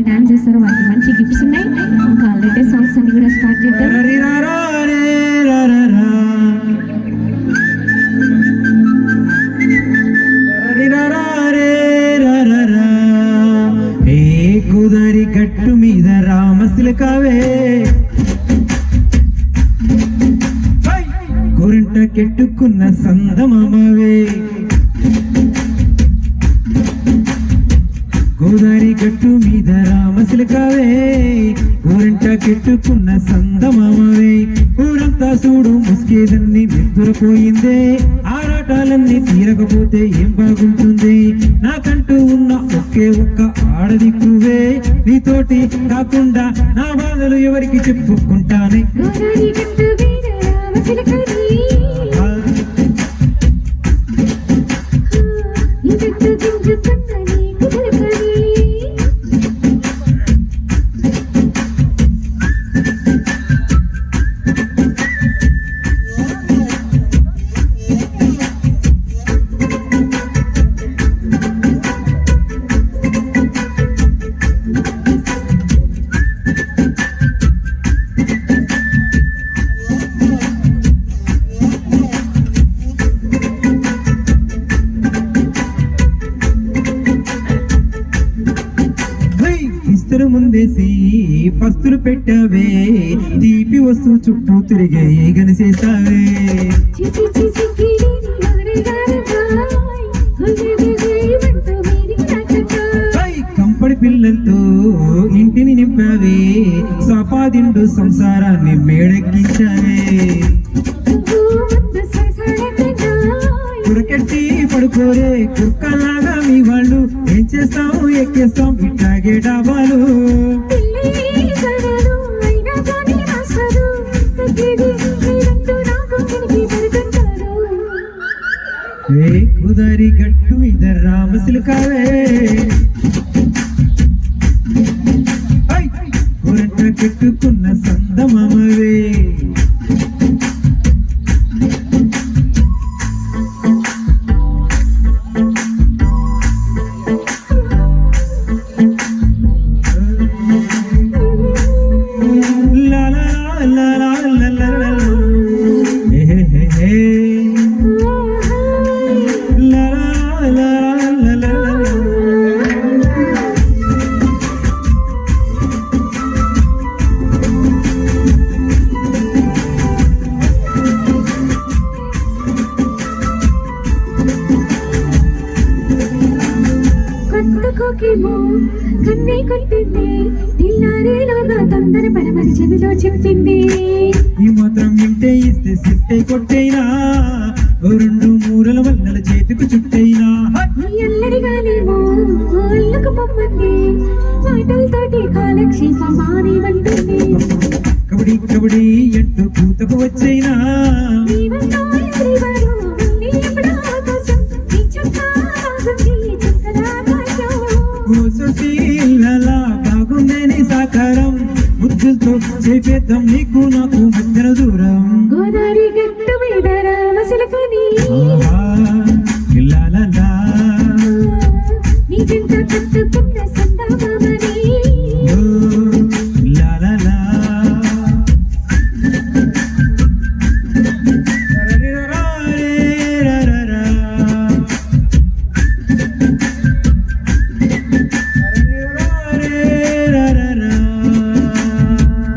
Dance చేస్తారు, వాళ్ళకి మంచి గిఫ్ట్స్ ఉన్నాయి. ఇంకా లేటెస్ట్ సాంగ్స్ అన్ని కూడా స్టార్ట్ చేద్దాం. కుదరి గట్టు మీద రామశిలకావే గోరంట కెట్టుకున్న సందమవే గోదారి గట్టు మీద రామశిలకావే గోరంట కెట్టుకున్న సందమవే ఊరంతా చూడు ముసుకేదన్ని నిద్రపోయిందే ఆరాటాలన్నీ తీరకపోతే ఏం బాగుంటుంది నాకంటూ ఉన్న ఒకే ఒక్క ఆడదిక్కువే నీతోటి కాకుండా నా బాధలు ఎవరికి చెప్పుకుంటానే ముందేసి పస్తులు పెట్టావే తీపి వస్తూ చుట్టూ తిరిగే గనిసేసావే కంపడి పిల్లలతో ఇంటిని నింపావే సంపాదిండు సంసారాన్ని మేడెక్కించావే కురకెట్టి పడుకోరే కుక్కలాగా మీ వాళ్ళు ఏం చేస్తాం ఎక్కేస్తాం ఇట్లాగే డాబాలు కుదారి గట్టు మీద రామశిలకావే గోరంట కెట్టుకున్న సందమవే కన్నే కొట్టింది తిల్లారేలోగా తొందర పడమని చెవిలో చెప్పింది ఈ మాత్రం ఇంటే ఇస్తే సిట్టే కొట్టైనా రెండు మూరల వల్లల చేతికి చుట్టైనా ఎల్లడిగానేమో ఒళ్ళకు పొమ్మంది మాటలతోటి కాలక్షేపం మానేమంటుంది కబడి కబడి ఎంటూ కూతకు వచ్చైనా బాగుందని సాకారం బుద్ధులతో చేపేద్దాం నీకు నాకు మధ్యన దూరం గోదారి గట్టు మీద రామశిలకని